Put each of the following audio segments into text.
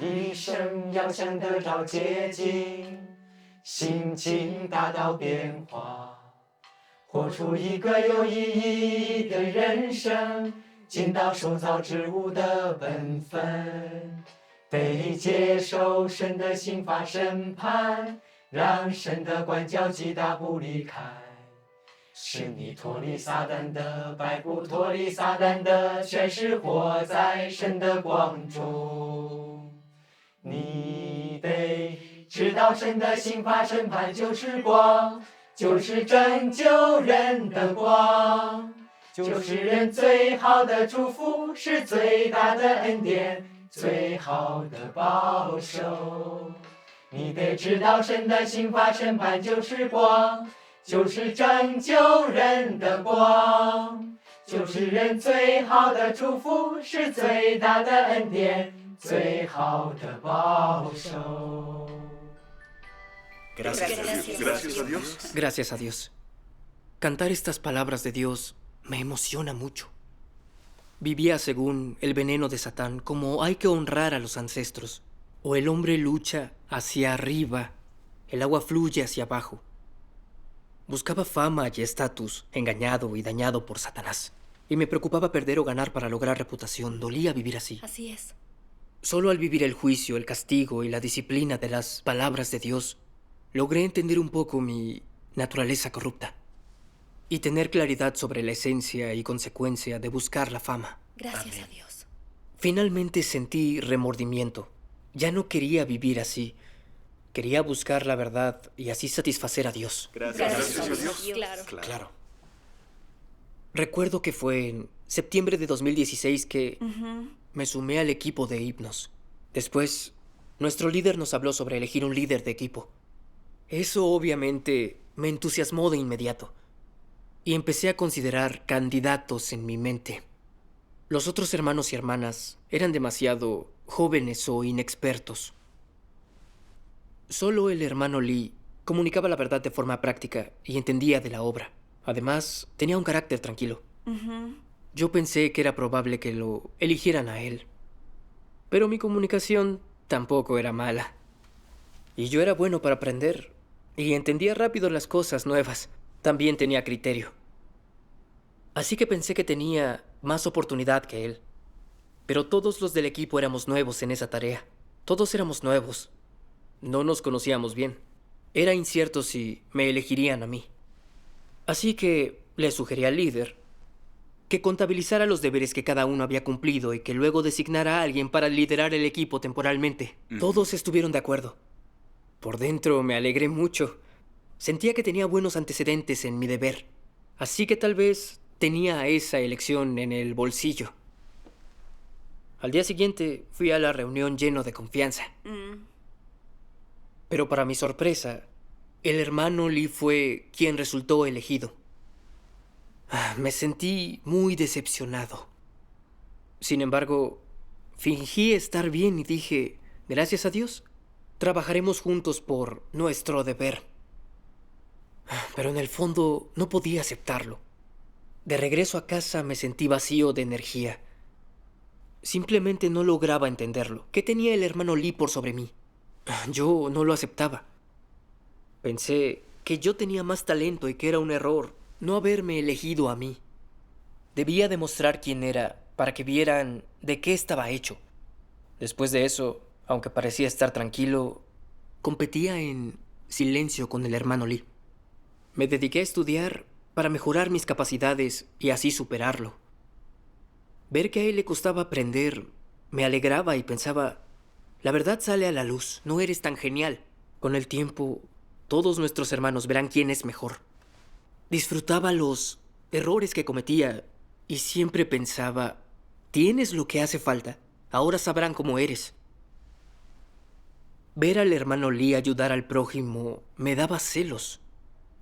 一生要想得到捷径，心境大到变化，活出一个有意义的人生，尽到受造之物的本分，得接受神的刑罚审判，让神的管教击打不离开，使你脱离撒旦的摆布，脱离撒旦的权势，活在神的光中。你得知道神的刑罚审判就是光，就是拯救人的光，就是人最好的祝福，是最大的恩典，最好的保守。你得知道神的刑罚审判就是光，就是拯救人的光，就是人最好的祝福，是最大的恩典，最好的保守。Gracias a Dios. Gracias a Dios. Cantar estas palabras de Dios me emociona mucho. Vivía según el veneno de Satán, como hay que honrar a los ancestros. O el hombre lucha hacia arriba, el agua fluye hacia abajo. Buscaba fama y estatus, engañado y dañado por Satanás. Y me preocupaba perder o ganar para lograr reputación. Dolía vivir así. Así es. Solo al vivir el juicio, el castigo y la disciplina de las palabras de Dios, logré entender un poco mi naturaleza corrupta y tener claridad sobre la esencia y consecuencia de buscar la fama. Gracias a Dios. Finalmente sentí remordimiento. Ya no quería vivir así. Quería buscar la verdad y así satisfacer a Dios. Gracias a Dios. Claro. Recuerdo que fue en septiembre de 2016 que me sumé al equipo de himnos. Después, nuestro líder nos habló sobre elegir un líder de equipo. Eso obviamente me entusiasmó de inmediato y empecé a considerar candidatos en mi mente. Los otros hermanos y hermanas eran demasiado jóvenes o inexpertos. Solo el hermano Lee comunicaba la verdad de forma práctica y entendía de la obra. Además, tenía un carácter tranquilo. Yo pensé que era probable que lo eligieran a él. Pero mi comunicación tampoco era mala. Y yo era bueno para aprender y entendía rápido las cosas nuevas. También tenía criterio. Así que pensé que tenía más oportunidad que él. Pero todos los del equipo éramos nuevos en esa tarea. Todos éramos nuevos. No nos conocíamos bien. Era incierto si me elegirían a mí. Así que le sugerí al líder que contabilizara los deberes que cada uno había cumplido y que luego designara a alguien para liderar el equipo temporalmente. Todos estuvieron de acuerdo. Por dentro me alegré mucho. Sentía que tenía buenos antecedentes en mi deber. Así que tal vez tenía esa elección en el bolsillo. Al día siguiente fui a la reunión lleno de confianza. Pero para mi sorpresa, el hermano Lee fue quien resultó elegido. Me sentí muy decepcionado. Sin embargo, fingí estar bien y dije, gracias a Dios, trabajaremos juntos por nuestro deber. Pero en el fondo no podía aceptarlo. De regreso a casa me sentí vacío de energía. Simplemente no lograba entenderlo. ¿Qué tenía el hermano Lee por sobre mí? Yo no lo aceptaba. Pensé que yo tenía más talento y que era un error no haberme elegido a mí. Debía demostrar quién era para que vieran de qué estaba hecho. Después de eso, aunque parecía estar tranquilo, competía en silencio con el hermano Lee. Me dediqué a estudiar para mejorar mis capacidades y así superarlo. Ver que a él le costaba aprender me alegraba y pensaba, la verdad sale a la luz, no eres tan genial. Con el tiempo, todos nuestros hermanos verán quién es mejor. Disfrutaba los errores que cometía y siempre pensaba, tienes lo que hace falta, ahora sabrán cómo eres. Ver al hermano Lee ayudar al prójimo me daba celos.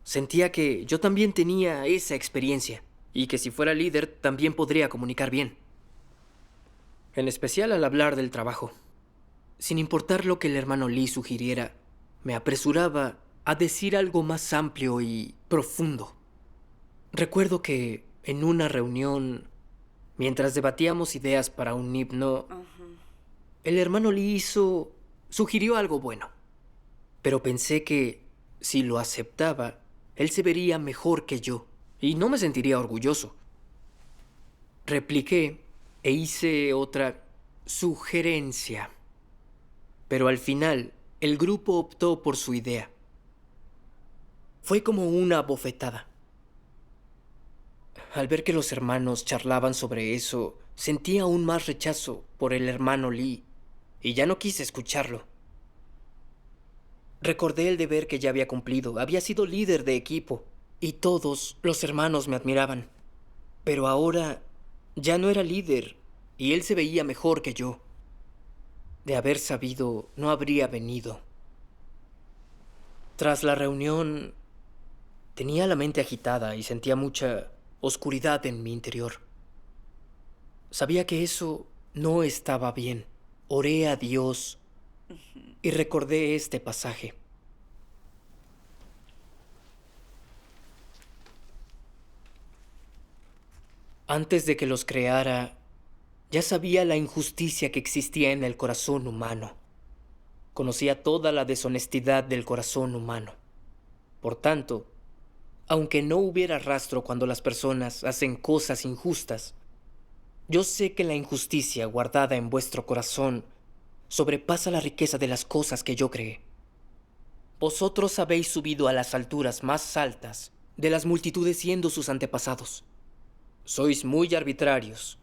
Sentía que yo también tenía esa experiencia y que si fuera líder también podría comunicar bien. En especial al hablar del trabajo. Sin importar lo que el hermano Lee sugiriera, me apresuraba a decir algo más amplio y profundo. Recuerdo que en una reunión, mientras debatíamos ideas para un himno, el hermano Lee sugirió algo bueno. Pero pensé que si lo aceptaba, él se vería mejor que yo y no me sentiría orgulloso. Repliqué e hice otra sugerencia. Pero al final, el grupo optó por su idea. Fue como una bofetada. Al ver que los hermanos charlaban sobre eso, sentí aún más rechazo por el hermano Lee y ya no quise escucharlo. Recordé el deber que ya había cumplido. Había sido líder de equipo y todos los hermanos me admiraban. Pero ahora ya no era líder y él se veía mejor que yo. De haber sabido, no habría venido. Tras la reunión, tenía la mente agitada y sentía mucha oscuridad en mi interior. Sabía que eso no estaba bien. Oré a Dios y recordé este pasaje. Antes de que los creara, ya sabía la injusticia que existía en el corazón humano. Conocía toda la deshonestidad del corazón humano. Por tanto, aunque no hubiera rastro cuando las personas hacen cosas injustas, yo sé que la injusticia guardada en vuestro corazón sobrepasa la riqueza de las cosas que yo creé. Vosotros habéis subido a las alturas más altas de las multitudes siendo sus antepasados. Sois muy arbitrarios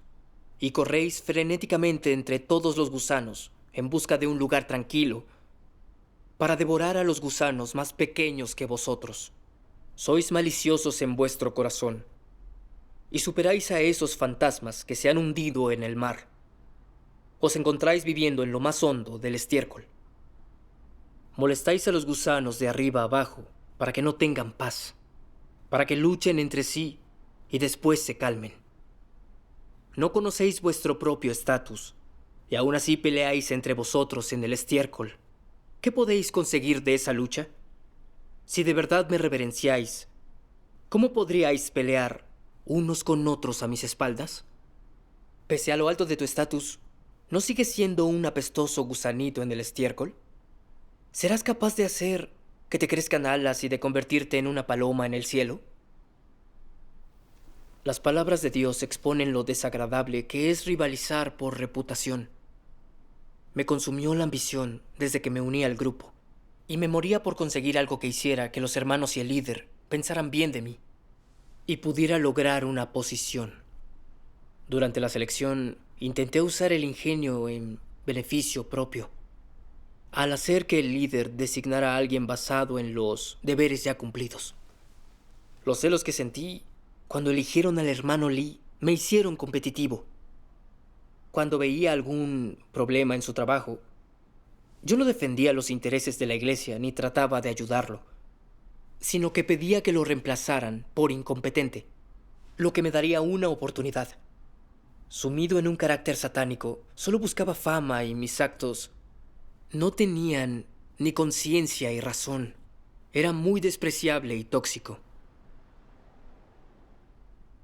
y corréis frenéticamente entre todos los gusanos en busca de un lugar tranquilo para devorar a los gusanos más pequeños que vosotros. Sois maliciosos en vuestro corazón y superáis a esos fantasmas que se han hundido en el mar. Os encontráis viviendo en lo más hondo del estiércol. Molestáis a los gusanos de arriba abajo para que no tengan paz, para que luchen entre sí y después se calmen. No conocéis vuestro propio estatus y aún así peleáis entre vosotros en el estiércol. ¿Qué podéis conseguir de esa lucha? Si de verdad me reverenciáis, ¿cómo podríais pelear unos con otros a mis espaldas? Pese a lo alto de tu estatus, ¿no sigues siendo un apestoso gusanito en el estiércol? ¿Serás capaz de hacer que te crezcan alas y de convertirte en una paloma en el cielo? Las palabras de Dios exponen lo desagradable que es rivalizar por reputación. Me consumió la ambición desde que me uní al grupo, y me moría por conseguir algo que hiciera que los hermanos y el líder pensaran bien de mí, y pudiera lograr una posición. Durante la selección, intenté usar el ingenio en beneficio propio, al hacer que el líder designara a alguien basado en los deberes ya cumplidos. Los celos que sentí cuando eligieron al hermano Lee me hicieron competitivo. Cuando veía algún problema en su trabajo, yo no defendía los intereses de la iglesia ni trataba de ayudarlo, sino que pedía que lo reemplazaran por incompetente, lo que me daría una oportunidad. Sumido en un carácter satánico, solo buscaba fama y mis actos no tenían ni conciencia y razón. Era muy despreciable y tóxico.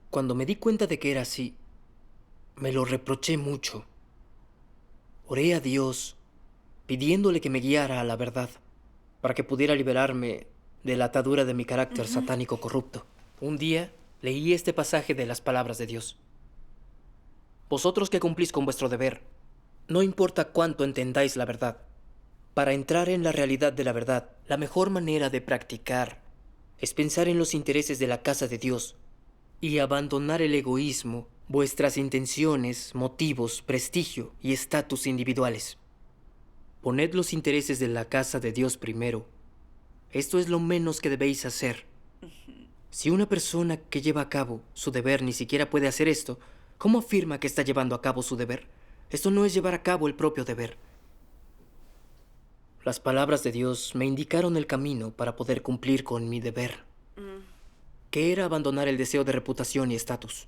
Cuando me di cuenta de que era así, me lo reproché mucho. Oré a Dios, pidiéndole que me guiara a la verdad, para que pudiera liberarme de la atadura de mi carácter satánico corrupto. Un día leí este pasaje de las palabras de Dios. Vosotros que cumplís con vuestro deber, no importa cuánto entendáis la verdad, para entrar en la realidad de la verdad, la mejor manera de practicar es pensar en los intereses de la casa de Dios y abandonar el egoísmo, vuestras intenciones, motivos, prestigio y estatus individuales. Poned los intereses de la casa de Dios primero. Esto es lo menos que debéis hacer. Si una persona que lleva a cabo su deber ni siquiera puede hacer esto, ¿cómo afirma que está llevando a cabo su deber? Esto no es llevar a cabo el propio deber. Las palabras de Dios me indicaron el camino para poder cumplir con mi deber, que era abandonar el deseo de reputación y estatus,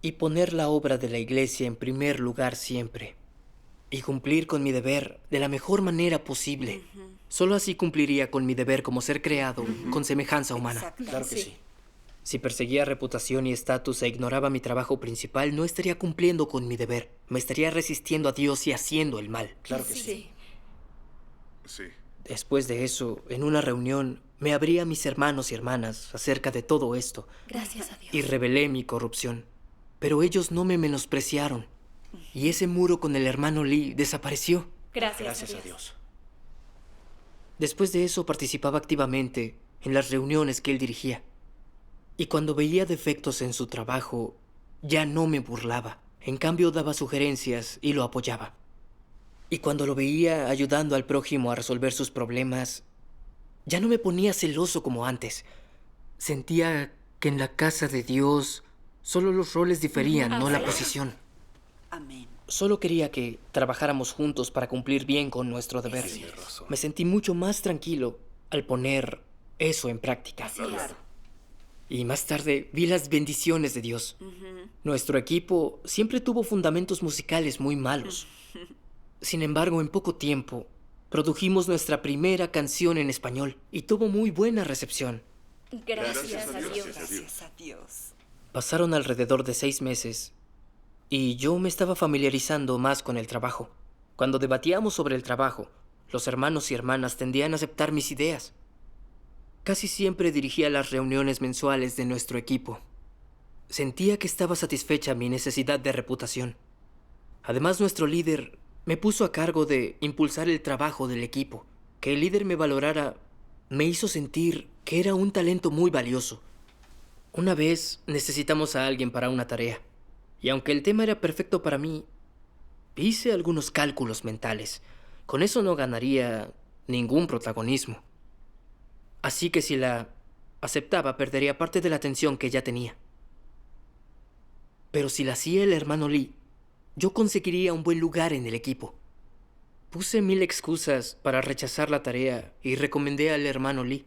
y poner la obra de la iglesia en primer lugar siempre, y cumplir con mi deber de la mejor manera posible. Solo así cumpliría con mi deber como ser creado con semejanza humana. Exacto. Claro que sí. Si perseguía reputación y estatus e ignoraba mi trabajo principal, no estaría cumpliendo con mi deber. Me estaría resistiendo a Dios y haciendo el mal. Claro que sí. Sí. Después de eso, en una reunión, me abrí a mis hermanos y hermanas acerca de todo esto Gracias a Dios. y revelé mi corrupción. Pero ellos no me menospreciaron. Y ese muro con el hermano Lee desapareció. Gracias a Dios. Después de eso, participaba activamente en las reuniones que él dirigía. Y cuando veía defectos en su trabajo, ya no me burlaba. En cambio, daba sugerencias y lo apoyaba. Y cuando lo veía ayudando al prójimo a resolver sus problemas, ya no me ponía celoso como antes. Sentía que en la casa de Dios solo los roles diferían, no la posición. Amén. Solo quería que trabajáramos juntos para cumplir bien con nuestro deber. Me sentí mucho más tranquilo al poner eso en práctica. Claro. Y más tarde vi las bendiciones de Dios. Nuestro equipo siempre tuvo fundamentos musicales muy malos. Sin embargo, en poco tiempo, produjimos nuestra primera canción en español y tuvo muy buena recepción. Gracias a Dios. Gracias a Dios. Pasaron alrededor de 6 meses y yo me estaba familiarizando más con el trabajo. Cuando debatíamos sobre el trabajo, los hermanos y hermanas tendían a aceptar mis ideas. Casi siempre dirigía las reuniones mensuales de nuestro equipo. Sentía que estaba satisfecha mi necesidad de reputación. Además, nuestro líder me puso a cargo de impulsar el trabajo del equipo. Que el líder me valorara me hizo sentir que era un talento muy valioso. Una vez necesitamos a alguien para una tarea, y aunque el tema era perfecto para mí, hice algunos cálculos mentales. Con eso no ganaría ningún protagonismo. Así que si la aceptaba, perdería parte de la atención que ya tenía. Pero si la hacía el hermano Lee, yo conseguiría un buen lugar en el equipo. Puse 1000 excusas para rechazar la tarea y recomendé al hermano Lee.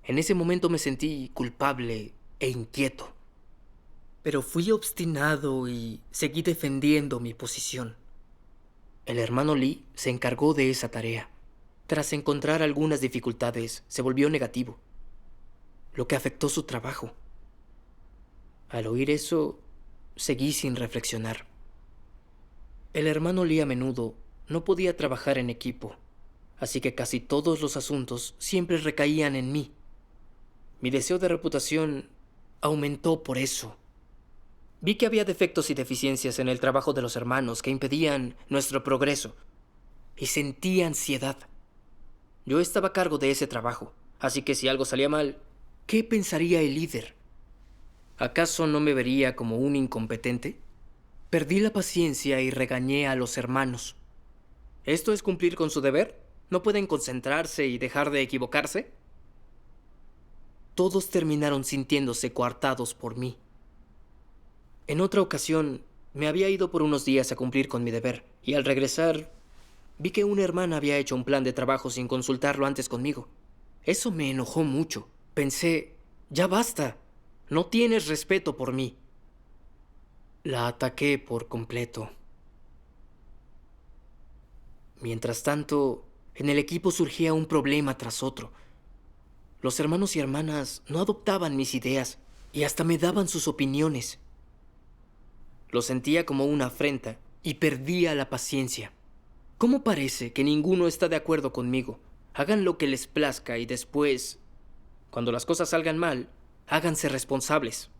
En ese momento me sentí culpable e inquieto. Pero fui obstinado y seguí defendiendo mi posición. El hermano Lee se encargó de esa tarea. Tras encontrar algunas dificultades, se volvió negativo, lo que afectó su trabajo. Al oír eso, seguí sin reflexionar. El hermano Lee a menudo no podía trabajar en equipo, así que casi todos los asuntos siempre recaían en mí. Mi deseo de reputación aumentó por eso. Vi que había defectos y deficiencias en el trabajo de los hermanos que impedían nuestro progreso, y sentí ansiedad. Yo estaba a cargo de ese trabajo, así que si algo salía mal, ¿qué pensaría el líder? ¿Acaso no me vería como un incompetente? Perdí la paciencia y regañé a los hermanos. ¿Esto es cumplir con su deber? ¿No pueden concentrarse y dejar de equivocarse? Todos terminaron sintiéndose coartados por mí. En otra ocasión, me había ido por unos días a cumplir con mi deber, y al regresar, vi que una hermana había hecho un plan de trabajo sin consultarlo antes conmigo. Eso me enojó mucho. Pensé, ya basta, no tienes respeto por mí. La ataqué por completo. Mientras tanto, en el equipo surgía un problema tras otro. Los hermanos y hermanas no adoptaban mis ideas y hasta me daban sus opiniones. Lo sentía como una afrenta y perdía la paciencia. ¿Cómo parece que ninguno está de acuerdo conmigo? Hagan lo que les plazca y después, cuando las cosas salgan mal, háganse responsables.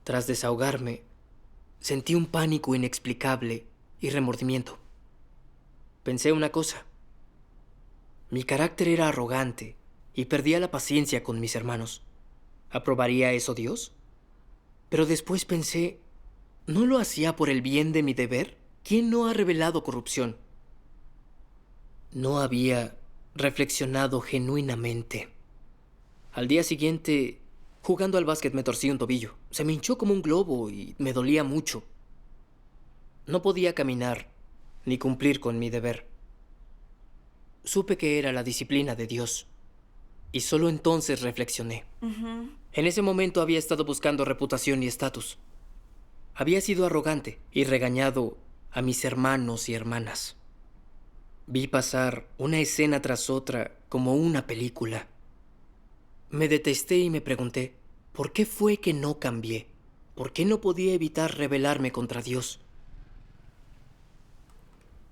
Tras desahogarme, sentí un pánico inexplicable y remordimiento. Pensé una cosa. Mi carácter era arrogante y perdía la paciencia con mis hermanos. ¿Aprobaría eso Dios? Pero después pensé, ¿no lo hacía por el bien de mi deber? ¿Quién no ha revelado corrupción? No había reflexionado genuinamente. Al día siguiente, jugando al básquet me torcí un tobillo. Se me hinchó como un globo y me dolía mucho. No podía caminar ni cumplir con mi deber. Supe que era la disciplina de Dios. Y solo entonces reflexioné. En ese momento había estado buscando reputación y estatus. Había sido arrogante y regañado a mis hermanos y hermanas. Vi pasar una escena tras otra como una película. Me detesté y me pregunté, ¿por qué fue que no cambié? ¿Por qué no podía evitar rebelarme contra Dios?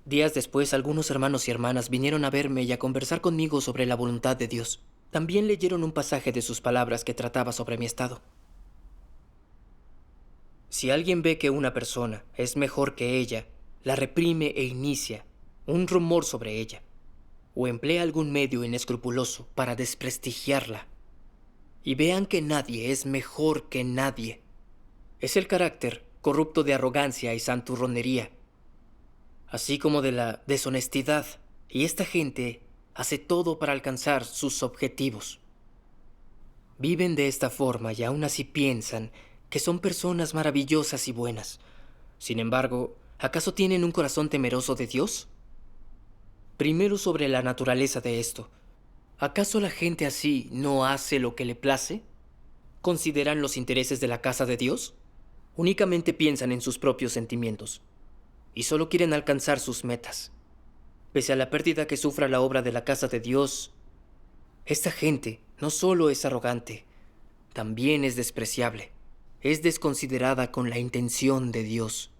Días después, algunos hermanos y hermanas vinieron a verme y a conversar conmigo sobre la voluntad de Dios. También leyeron un pasaje de sus palabras que trataba sobre mi estado. Si alguien ve que una persona es mejor que ella, la reprime e inicia un rumor sobre ella, o emplea algún medio inescrupuloso para desprestigiarla, y vean que nadie es mejor que nadie, es el carácter corrupto de arrogancia y santurronería, así como de la deshonestidad, y esta gente hace todo para alcanzar sus objetivos. Viven de esta forma y aún así piensan que son personas maravillosas y buenas. Sin embargo, ¿acaso tienen un corazón temeroso de Dios? Primero, sobre la naturaleza de esto. ¿Acaso la gente así no hace lo que le place? ¿Consideran los intereses de la casa de Dios? Únicamente piensan en sus propios sentimientos y solo quieren alcanzar sus metas. Pese a la pérdida que sufra la obra de la casa de Dios, esta gente no solo es arrogante, también es despreciable. Es desconsiderada con la intención de Dios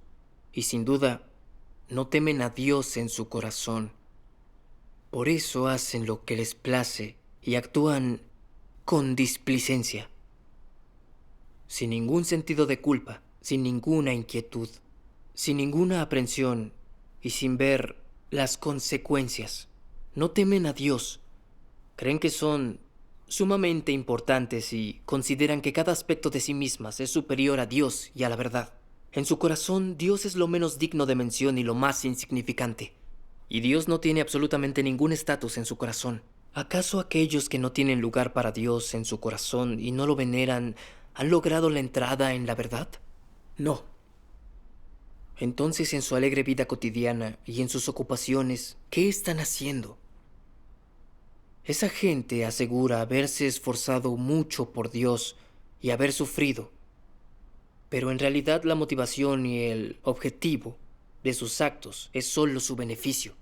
y sin duda no temen a Dios en su corazón. Por eso hacen lo que les place y actúan con displicencia, sin ningún sentido de culpa, sin ninguna inquietud, sin ninguna aprensión y sin ver las consecuencias. No temen a Dios, creen que son sumamente importantes y consideran que cada aspecto de sí mismas es superior a Dios y a la verdad. En su corazón, Dios es lo menos digno de mención y lo más insignificante. Y Dios no tiene absolutamente ningún estatus en su corazón. ¿Acaso aquellos que no tienen lugar para Dios en su corazón y no lo veneran han logrado la entrada en la verdad? No. Entonces, en su alegre vida cotidiana y en sus ocupaciones, ¿qué están haciendo? Esa gente asegura haberse esforzado mucho por Dios y haber sufrido, pero en realidad la motivación y el objetivo de sus actos es solo su beneficio.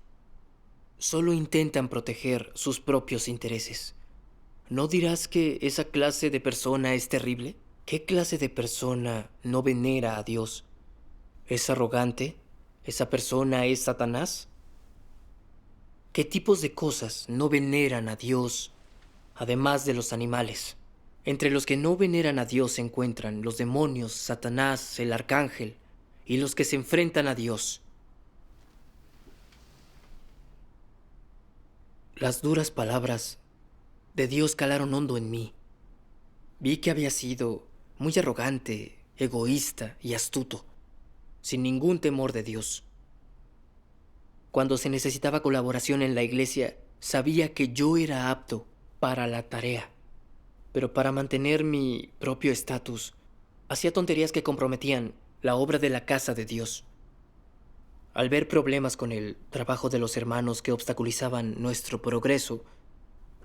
Solo intentan proteger sus propios intereses. ¿No dirás que esa clase de persona es terrible? ¿Qué clase de persona no venera a Dios? ¿Es arrogante? ¿Esa persona es Satanás? ¿Qué tipos de cosas no veneran a Dios, además de los animales? Entre los que no veneran a Dios se encuentran los demonios, Satanás, el arcángel, y los que se enfrentan a Dios. Las duras palabras de Dios calaron hondo en mí. Vi que había sido muy arrogante, egoísta y astuto, sin ningún temor de Dios. Cuando se necesitaba colaboración en la iglesia, sabía que yo era apto para la tarea. Pero para mantener mi propio estatus, hacía tonterías que comprometían la obra de la casa de Dios. Al ver problemas con el trabajo de los hermanos que obstaculizaban nuestro progreso,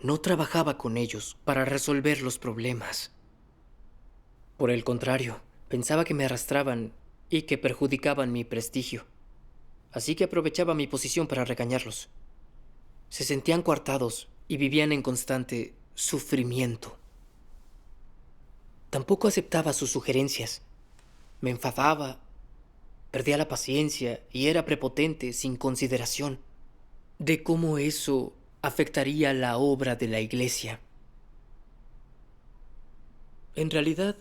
no trabajaba con ellos para resolver los problemas. Por el contrario, pensaba que me arrastraban y que perjudicaban mi prestigio. Así que aprovechaba mi posición para regañarlos. Se sentían coartados y vivían en constante sufrimiento. Tampoco aceptaba sus sugerencias. Me enfadaba, perdía la paciencia y era prepotente sin consideración de cómo eso afectaría la obra de la iglesia. En realidad,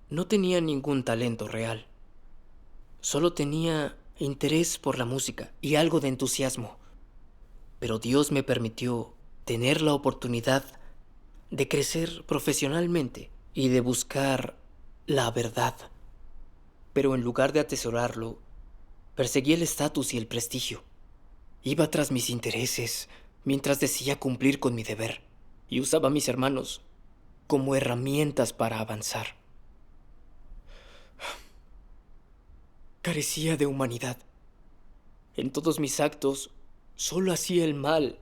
no tenía ningún talento real. Solo tenía interés por la música y algo de entusiasmo. Pero Dios me permitió tener la oportunidad de crecer profesionalmente y de buscar la verdad. Pero en lugar de atesorarlo, perseguí el estatus y el prestigio. Iba tras mis intereses mientras decía cumplir con mi deber y usaba a mis hermanos como herramientas para avanzar. Carecía de humanidad. En todos mis actos solo hacía el mal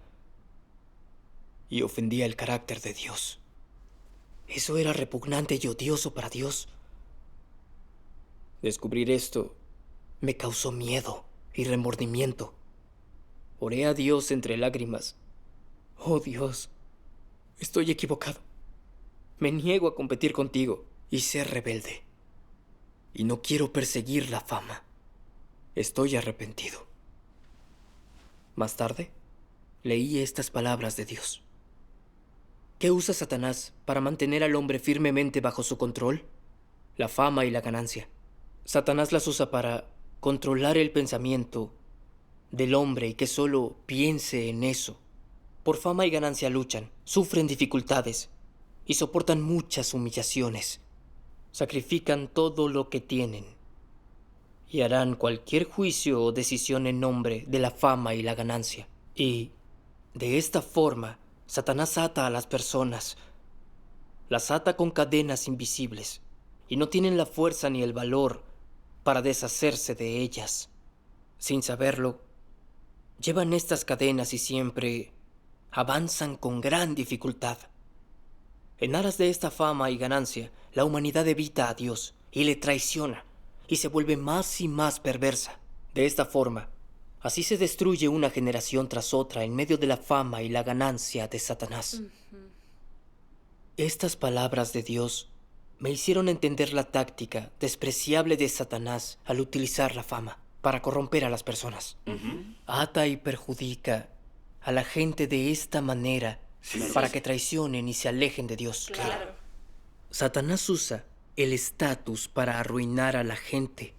y ofendía el carácter de Dios. Eso era repugnante y odioso para Dios. Descubrir esto me causó miedo y remordimiento. Oré a Dios entre lágrimas. Oh Dios, estoy equivocado. Me niego a competir contigo y ser rebelde. Y no quiero perseguir la fama. Estoy arrepentido. Más tarde, leí estas palabras de Dios. ¿Qué usa Satanás para mantener al hombre firmemente bajo su control? La fama y la ganancia. Satanás las usa para controlar el pensamiento del hombre y que solo piense en eso. Por fama y ganancia luchan, sufren dificultades y soportan muchas humillaciones. Sacrifican todo lo que tienen y harán cualquier juicio o decisión en nombre de la fama y la ganancia. Y de esta forma, Satanás ata a las personas. Las ata con cadenas invisibles y no tienen la fuerza ni el valor para deshacerse de ellas. Sin saberlo, llevan estas cadenas y siempre avanzan con gran dificultad. En aras de esta fama y ganancia, la humanidad evita a Dios y le traiciona y se vuelve más y más perversa. De esta forma, así se destruye una generación tras otra en medio de la fama y la ganancia de Satanás. Estas palabras de Dios me hicieron entender la táctica despreciable de Satanás al utilizar la fama para corromper a las personas. Ata y perjudica a la gente de esta manera para que traicionen y se alejen de Dios. Claro. Satanás usa el estatus para arruinar a la gente.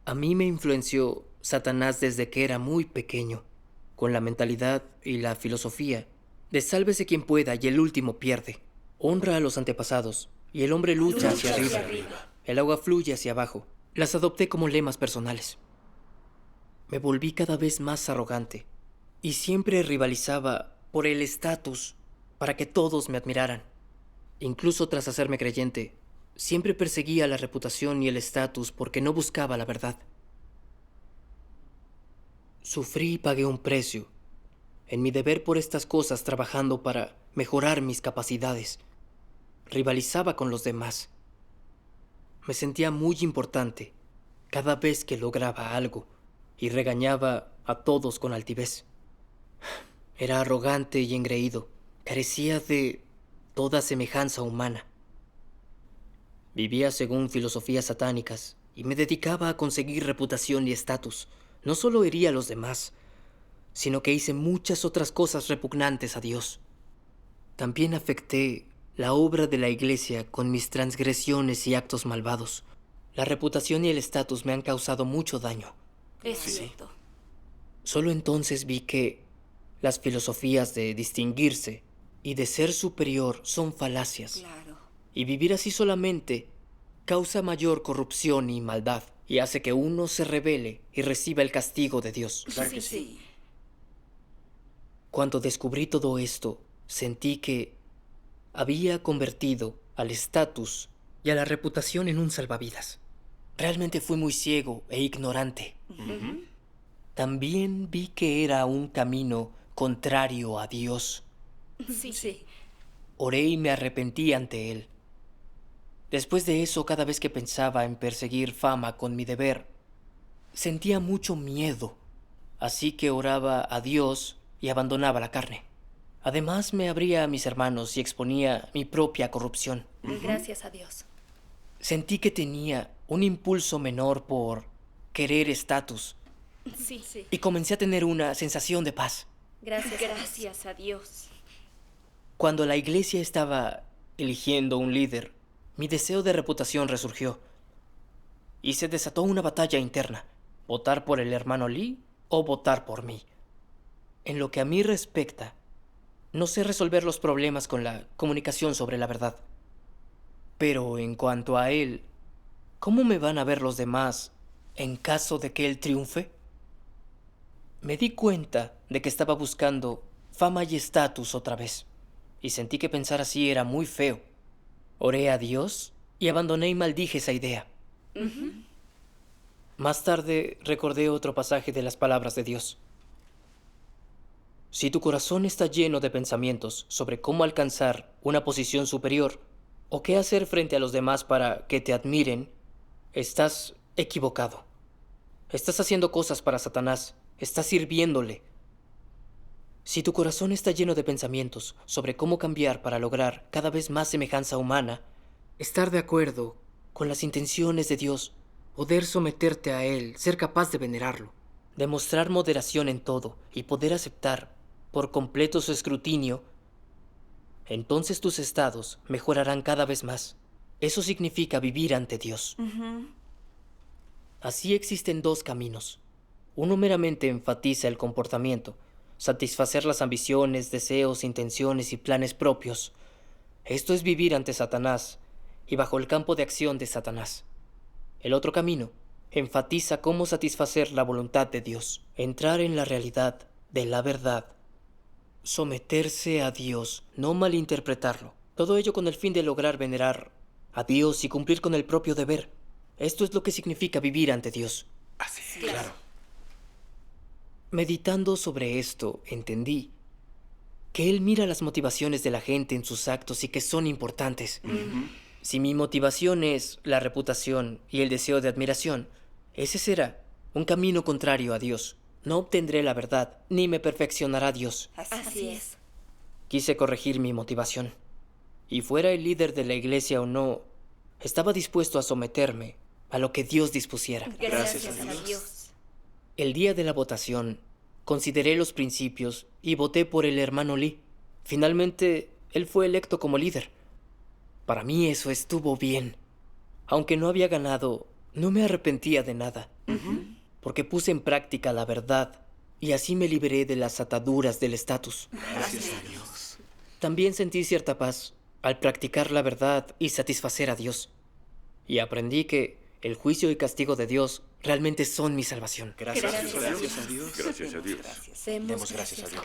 A mí me influenció Satanás desde que era muy pequeño, con la mentalidad y la filosofía de sálvese quien pueda y el último pierde. Honra a los antepasados y el hombre lucha hacia arriba. El agua fluye hacia abajo. Las adopté como lemas personales. Me volví cada vez más arrogante y siempre rivalizaba por el estatus para que todos me admiraran. Incluso tras hacerme creyente, siempre perseguía la reputación y el estatus porque no buscaba la verdad. Sufrí y pagué un precio en mi deber por estas cosas, trabajando para mejorar mis capacidades. Rivalizaba con los demás. Me sentía muy importante cada vez que lograba algo y regañaba a todos con altivez. Era arrogante y engreído, carecía de toda semejanza humana. Vivía según filosofías satánicas y me dedicaba a conseguir reputación y estatus. No solo hería a los demás, sino que hice muchas otras cosas repugnantes a Dios. También afecté la obra de la iglesia con mis transgresiones y actos malvados. La reputación y el estatus me han causado mucho daño. Es cierto. Solo entonces vi que las filosofías de distinguirse y de ser superior son falacias. Claro. Y vivir así solamente causa mayor corrupción y maldad y hace que uno se rebele y reciba el castigo de Dios. Claro que Sí. Cuando descubrí todo esto, sentí que había convertido al estatus y a la reputación en un salvavidas. Realmente fui muy ciego e ignorante. También vi que era un camino contrario a Dios. Sí. Oré y me arrepentí ante Él. Después de eso, cada vez que pensaba en perseguir fama con mi deber, sentía mucho miedo. Así que oraba a Dios y abandonaba la carne. Además, me abría a mis hermanos y exponía mi propia corrupción. Gracias a Dios. Sentí que tenía un impulso menor por querer estatus Sí. y comencé a tener una sensación de paz. Gracias a Dios. Cuando la iglesia estaba eligiendo un líder, mi deseo de reputación resurgió y se desató una batalla interna: votar por el hermano Lee o votar por mí. En lo que a mí respecta, no sé resolver los problemas con la comunicación sobre la verdad. Pero en cuanto a él, ¿cómo me van a ver los demás en caso de que él triunfe? Me di cuenta de que estaba buscando fama y estatus otra vez, y sentí que pensar así era muy feo. Oré a Dios y abandoné y maldije esa idea. Más tarde recordé otro pasaje de las palabras de Dios. Si tu corazón está lleno de pensamientos sobre cómo alcanzar una posición superior o qué hacer frente a los demás para que te admiren, estás equivocado. Estás haciendo cosas para Satanás. Estás sirviéndole. Si tu corazón está lleno de pensamientos sobre cómo cambiar para lograr cada vez más semejanza humana, estar de acuerdo con las intenciones de Dios, poder someterte a Él, ser capaz de venerarlo, demostrar moderación en todo y poder aceptar por completo su escrutinio, entonces tus estados mejorarán cada vez más. Eso significa vivir ante Dios. Así existen dos caminos. Uno meramente enfatiza el comportamiento, satisfacer las ambiciones, deseos, intenciones y planes propios. Esto es vivir ante Satanás y bajo el campo de acción de Satanás. El otro camino enfatiza cómo satisfacer la voluntad de Dios, entrar en la realidad de la verdad, someterse a Dios, no malinterpretarlo. Todo ello con el fin de lograr venerar a Dios y cumplir con el propio deber. Esto es lo que significa vivir ante Dios. Así. Claro. Meditando sobre esto, entendí que Él mira las motivaciones de la gente en sus actos y que son importantes. Si mi motivación es la reputación y el deseo de admiración, ese será un camino contrario a Dios. No obtendré la verdad, ni me perfeccionará Dios. Así es. Quise corregir mi motivación. Y fuera el líder de la iglesia o no, estaba dispuesto a someterme a lo que Dios dispusiera. Gracias a Dios. El día de la votación, consideré los principios y voté por el hermano Lee. Finalmente, él fue electo como líder. Para mí eso estuvo bien. Aunque no había ganado, no me arrepentía de nada. Porque puse en práctica la verdad y así me liberé de las ataduras del estatus. Gracias a Dios. También sentí cierta paz al practicar la verdad y satisfacer a Dios. Y aprendí que el juicio y castigo de Dios realmente son mi salvación. Gracias a Dios. Gracias a Dios. Gracias a Dios. Gracias. Demos gracias a Dios.